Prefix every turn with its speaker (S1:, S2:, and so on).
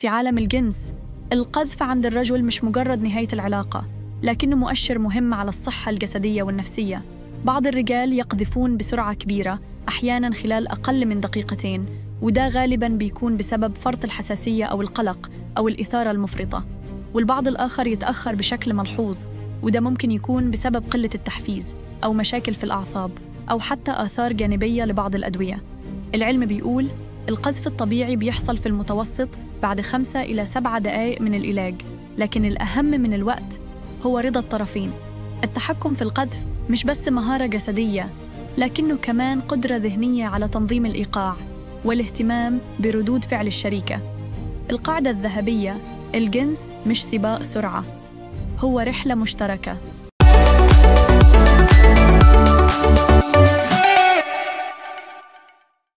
S1: في عالم الجنس، القذف عند الرجل مش مجرد نهاية العلاقة، لكنه مؤشر مهم على الصحة الجسدية والنفسية. بعض الرجال يقذفون بسرعة كبيرة، أحياناً خلال أقل من دقيقتين، وده غالباً بيكون بسبب فرط الحساسية أو القلق أو الإثارة المفرطة. والبعض الآخر يتأخر بشكل ملحوظ، وده ممكن يكون بسبب قلة التحفيز أو مشاكل في الأعصاب أو حتى آثار جانبية لبعض الأدوية. العلم بيقول القذف الطبيعي بيحصل في المتوسط بعد 5 إلى 7 دقائق من العلاج، لكن الأهم من الوقت هو رضا الطرفين. التحكم في القذف مش بس مهارة جسدية، لكنه كمان قدرة ذهنية على تنظيم الإيقاع والاهتمام بردود فعل الشريكة. القاعدة الذهبية: الجنس مش سباق سرعة، هو رحلة مشتركة.